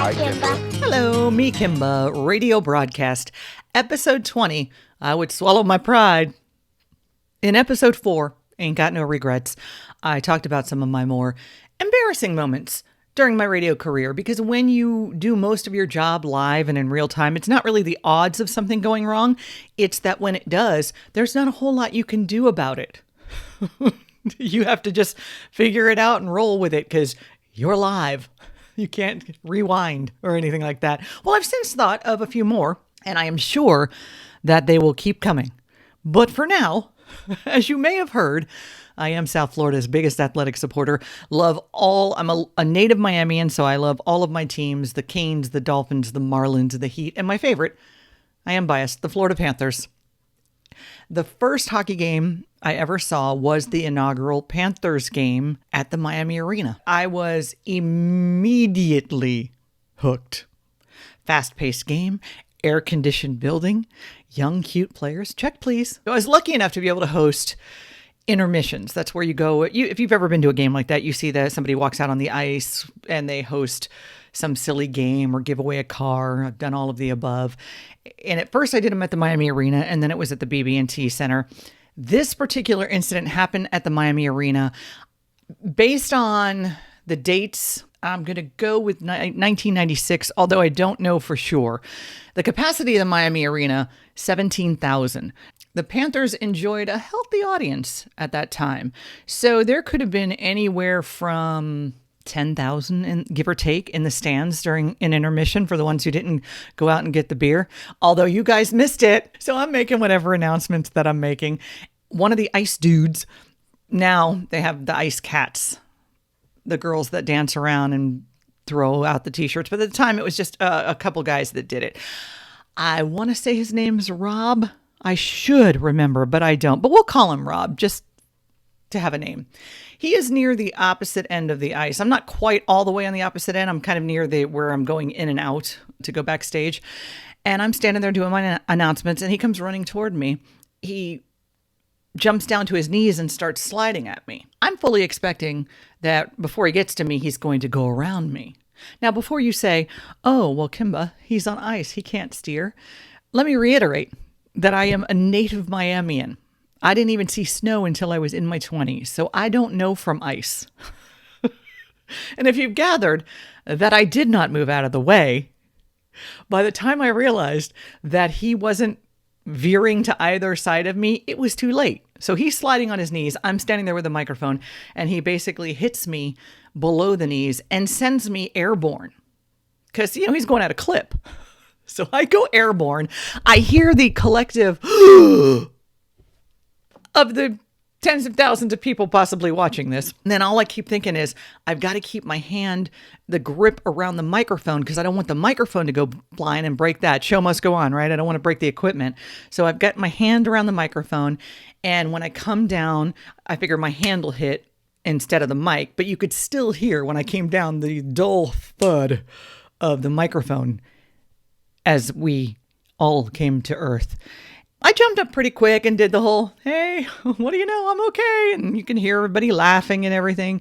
Hi, Kimba. Hello, me, Kimba, radio broadcast, episode 20. I would swallow my pride. In episode 4, Ain't Got No Regrets, I talked about some of my more embarrassing moments during my radio career, because when you do most of your job live and in real time, it's not really the odds of something going wrong. It's that when it does, there's not a whole lot you can do about it. You have to just figure it out and roll with it because you're live. You can't rewind or anything like that. Well, I've since thought of a few more, and I am sure that they will keep coming. But for now, as you may have heard, I am South Florida's biggest athletic supporter. I'm a native Miamian, so I love all of my teams, the Canes, the Dolphins, the Marlins, the Heat, and my favorite, I am biased, the Florida Panthers. The first hockey game I ever saw was the inaugural Panthers game at the Miami Arena. I was immediately hooked. Fast-paced game, air-conditioned building, young, cute players. Check, please. I was lucky enough to be able to host intermissions. That's where you go. If you've ever been to a game like that, you see that somebody walks out on the ice and they host some silly game or give away a car. I've done all of the above. And at first I did them at the Miami Arena, and then it was at the BB&T Center. This particular incident happened at the Miami Arena. Based on the dates, I'm going to go with 1996, although I don't know for sure. The capacity of the Miami Arena, 17,000. The Panthers enjoyed a healthy audience at that time. So there could have been anywhere from 10,000, give or take, in the stands during an intermission for the ones who didn't go out and get the beer. Although you guys missed it. So I'm making whatever announcements that I'm making. One of the ice dudes, now they have the ice cats, the girls that dance around and throw out the t-shirts. But at the time, it was just a couple guys that did it. I want to say his name's Rob. I should remember, but I don't. But we'll call him Rob, just to have a name. He is near the opposite end of the ice. I'm not quite all the way on the opposite end. I'm kind of near where I'm going in and out to go backstage. And I'm standing there doing my announcements, and he comes running toward me. He jumps down to his knees and starts sliding at me. I'm fully expecting that before he gets to me, he's going to go around me. Now, before you say, oh, well, Kimba, he's on ice, he can't steer, let me reiterate that I am a native Miamian. I didn't even see snow until I was in my 20s, so I don't know from ice. And if you've gathered that I did not move out of the way, by the time I realized that he wasn't veering to either side of me, it was too late. So he's sliding on his knees. I'm standing there with a microphone, and he basically hits me below the knees and sends me airborne. Because, he's going at a clip. So I go airborne. I hear the collective of the tens of thousands of people possibly watching this. And then all I keep thinking is, I've got to keep my hand, the grip around the microphone, because I don't want the microphone to go flying and break that. Show must go on, right? I don't want to break the equipment. So I've got my hand around the microphone. And when I come down, I figure my hand will hit instead of the mic. But you could still hear when I came down the dull thud of the microphone as we all came to earth. I jumped up pretty quick and did the whole, hey, what do you know? I'm okay. And you can hear everybody laughing and everything.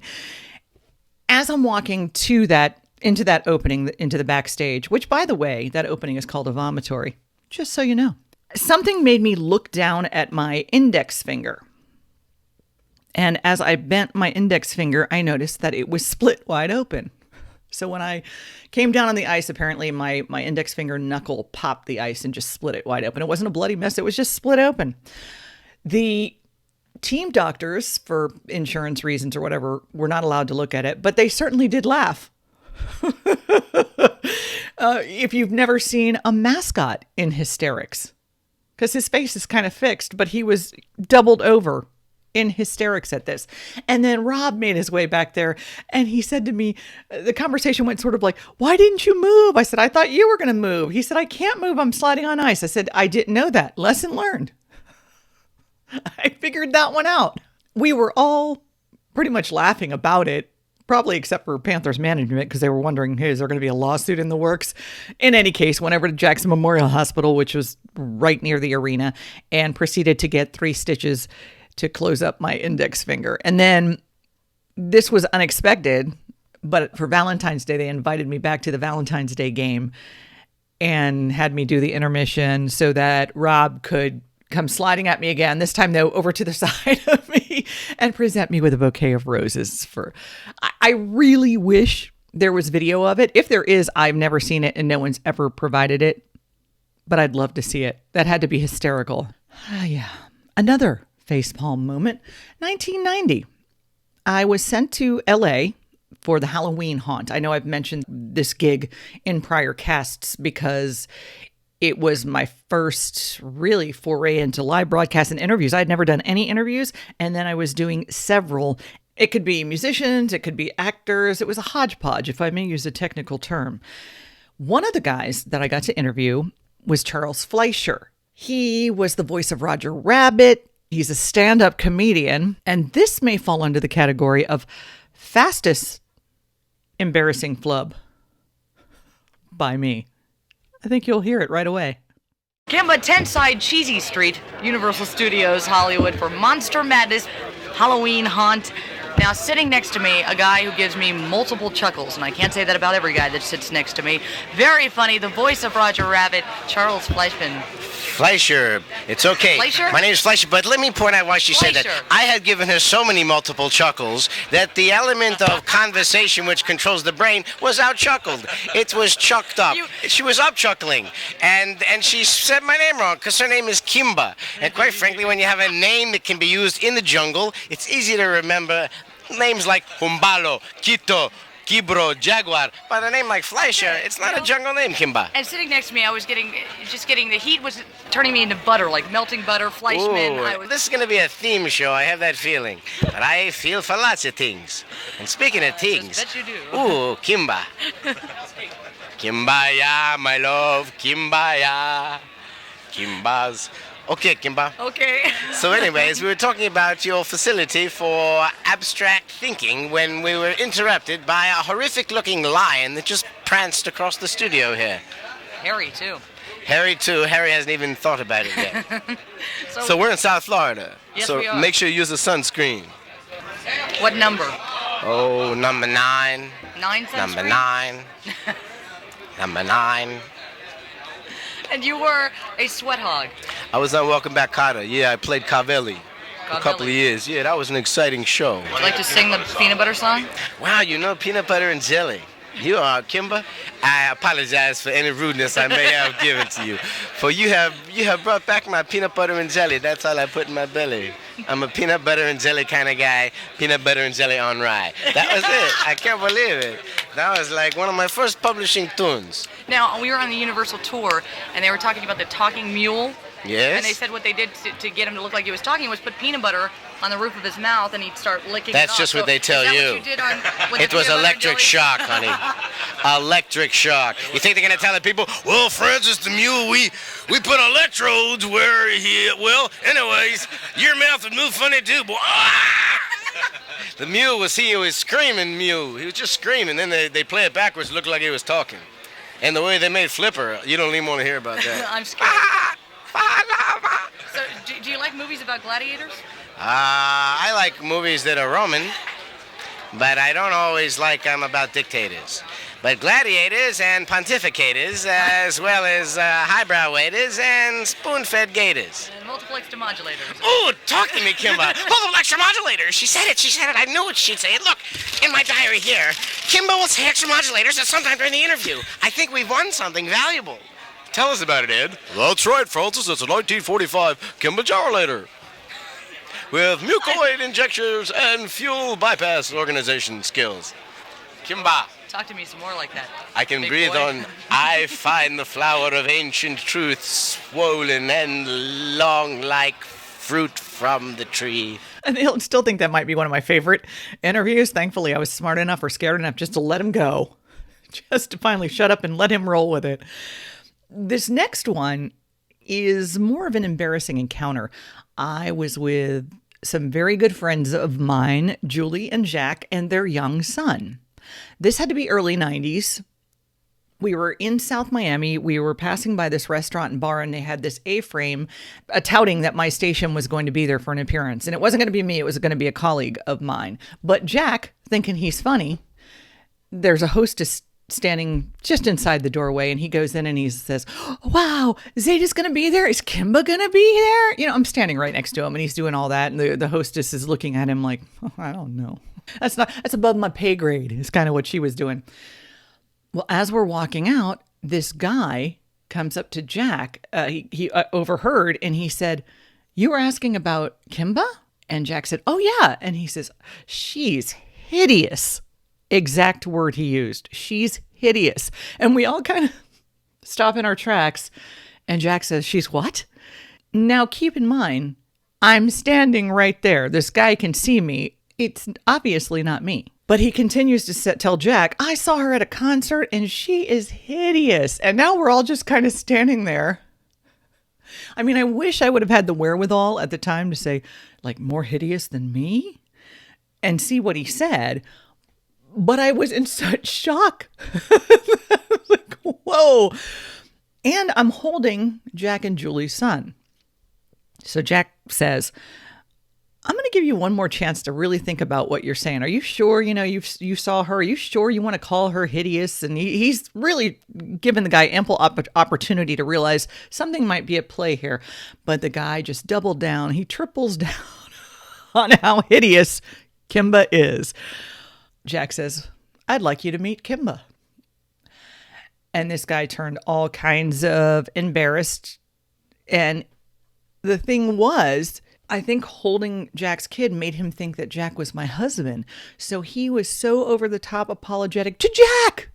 As I'm walking into that opening, into the backstage, which, by the way, that opening is called a vomitory, just so you know. Something made me look down at my index finger. And as I bent my index finger, I noticed that it was split wide open. So when I came down on the ice, apparently my index finger knuckle popped the ice and just split it wide open. It wasn't a bloody mess. It was just split open. The team doctors, for insurance reasons or whatever, were not allowed to look at it, but they certainly did laugh. If you've never seen a mascot in hysterics, because his face is kind of fixed, but he was doubled over in hysterics at this. And then Rob made his way back there, and he said to me, the conversation went sort of like, why didn't you move? I said, I thought you were going to move. He said, I can't move. I'm sliding on ice. I said, I didn't know that. Lesson learned. I figured that one out. We were all pretty much laughing about it, probably except for Panthers management, because they were wondering, hey, is there going to be a lawsuit in the works? In any case, went over to Jackson Memorial Hospital, which was right near the arena, and proceeded to get 3 stitches to close up my index finger. And then this was unexpected, But for Valentine's Day, they invited me back to the Valentine's Day game and had me do the intermission so that Rob could come sliding at me again, this time though over to the side of me, and present me with a bouquet of roses. I really wish there was video of it. If there is, I've never seen it and no one's ever provided it, but I'd love to see it. That had to be hysterical. Yeah. Another facepalm moment, 1990. I was sent to LA for the Halloween haunt. I know I've mentioned this gig in prior casts because it was my first really foray into live broadcasts and interviews. I'd never done any interviews, and then I was doing several. It could be musicians, it could be actors. It was a hodgepodge, if I may use a technical term. One of the guys that I got to interview was Charles Fleischer. He was the voice of Roger Rabbit. He's a stand-up comedian, and this may fall under the category of fastest embarrassing flub by me. I think you'll hear it right away. Kimba, 10 Side Cheesy Street, Universal Studios, Hollywood, for Monster Madness Halloween Haunt. Now, sitting next to me, a guy who gives me multiple chuckles, and I can't say that about every guy that sits next to me. Very funny, the voice of Roger Rabbit, Charles Fleischman. Fleischer. It's okay. Fleischer? My name is Fleischer, but let me point out why she said that. Fleischer. I had given her so many multiple chuckles that the element of conversation which controls the brain was out-chuckled. It was chucked up. She was up-chuckling. And she said my name wrong because her name is Kimba. And quite frankly, when you have a name that can be used in the jungle, it's easy to remember names like Humbalo, Quito, Kibro, Jaguar. But a name like Fleischer, it's not a jungle name, Kimba. And sitting next to me, I was getting the heat was turning me into butter, like melting butter, Fleischman. Ooh, this is going to be a theme show, I have that feeling. But I feel for lots of things. And speaking of things... Bet you do. Ooh, Kimba. Kimbaya, my love, Kimbaya. Kimba's... Okay, Kimba. Okay. So anyways, we were talking about your facility for abstract thinking when we were interrupted by a horrific-looking lion that just pranced across the studio here. Harry, too. Harry, too. Harry hasn't even thought about it yet. So we're in South Florida. Yes, so we are. Make sure you use a sunscreen. What number? Oh, number 9. 9 sunscreen? Number 9. Number 9. And you were a sweat hog. I was on Welcome Back, Kotter. Yeah, I played Cavelli for a couple of years. Yeah, that was an exciting show. Would you like to sing the peanut butter song? Wow, you know peanut butter and jelly. You are, Kimba. I apologize for any rudeness I may have given to you. For you have brought back my peanut butter and jelly. That's all I put in my belly. I'm a peanut butter and jelly kind of guy. Peanut butter and jelly on rye. That was it. I can't believe it. That was like one of my first publishing tunes. Now, we were on the Universal tour, and they were talking about the talking mule. Yes? And they said what they did to get him to look like he was talking was put peanut butter on the roof of his mouth, and he'd start licking it off. That's just what they tell is that you. What you did on, it was electric shock, honey. Electric shock. You think they're going to tell the people, well, Francis the mule, we put electrodes where he... Well, anyways, your mouth would move funny too, boy. The mule was screaming mule. He was just screaming. Then they play it backwards, looked like he was talking. And the way they made Flipper, you don't even want to hear about that. I'm scared. So, do you like movies about gladiators? I like movies that are Roman, but I don't always like them about dictators. But gladiators and pontificators, as well as highbrow waiters and spoon-fed gators. And multiplex demodulators. Ooh, talk to me, Kimba. Multiplex demodulators. She said it. I knew it. She'd say it. Look, in my diary here, Kimba will say extra modulators at some time during the interview. I think we've won something valuable. Tell us about it, Ed. That's right, Francis. It's a 1945 Kimba Gyrator. With mucoid injectors and fuel bypass organization skills. Kimba. Talk to me some more like that. I can big breathe boy. on. I find the flower of ancient truth swollen and long like fruit from the tree. And they'll still think that might be one of my favorite interviews. Thankfully, I was smart enough or scared enough just to let him go. Just to finally shut up and let him roll with it. This next one is more of an embarrassing encounter. I was with some very good friends of mine, Julie and Jack, and their young son. This had to be early 90s. We were in South Miami. We were passing by this restaurant and bar, and they had this A-frame touting that my station was going to be there for an appearance. And it wasn't going to be me. It was going to be a colleague of mine. But Jack, thinking he's funny, there's a hostess standing just inside the doorway, and he goes in and he says, wow, Zeta's going to be there? Is Kimba going to be there? You know, I'm standing right next to him and he's doing all that. And the hostess is looking at him like, oh, I don't know. That's above my pay grade is kind of what she was doing. Well, as we're walking out, this guy comes up to Jack. He overheard and he said, you were asking about Kimba? And Jack said, oh yeah. And he says, she's hideous. Exact word he used. She's hideous. And we all kind of stop in our tracks. And Jack says, she's what? Now, keep in mind, I'm standing right there. This guy can see me. It's obviously not me. But he continues to tell Jack, I saw her at a concert and she is hideous. And now we're all just kind of standing there. I mean, I wish I would have had the wherewithal at the time to say, like, more hideous than me? And see what he said. But I was in such shock. Like, whoa. And I'm holding Jack and Julie's son. So Jack says, I'm going to give you one more chance to really think about what you're saying. Are you sure, you saw her? Are you sure you want to call her hideous? And he's really given the guy ample opportunity to realize something might be at play here. But the guy just doubled down. He triples down on how hideous Kimba is. Jack says, I'd like you to meet Kimba. And this guy turned all kinds of embarrassed. And the thing was, I think holding Jack's kid made him think that Jack was my husband. So he was so over the top apologetic to Jack.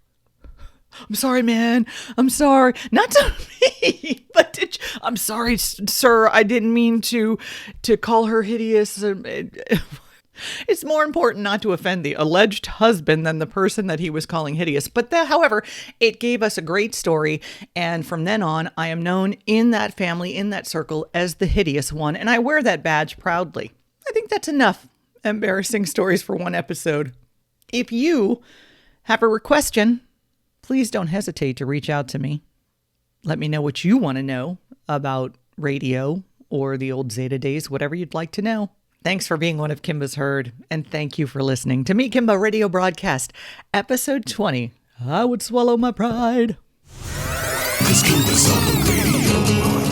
I'm sorry, man. I'm sorry. Not to me, but I'm sorry, sir. I didn't mean to call her hideous. It's more important not to offend the alleged husband than the person that he was calling hideous. But however, it gave us a great story. And from then on, I am known in that family, in that circle, as the hideous one. And I wear that badge proudly. I think that's enough embarrassing stories for one episode. If you have a question, please don't hesitate to reach out to me. Let me know what you want to know about radio or the old Zeta days, whatever you'd like to know. Thanks for being one of Kimba's herd, and thank you for listening to Meet Kimba Radio Broadcast, Episode 20. I would swallow my pride. 'Cause Kimba's on the radio.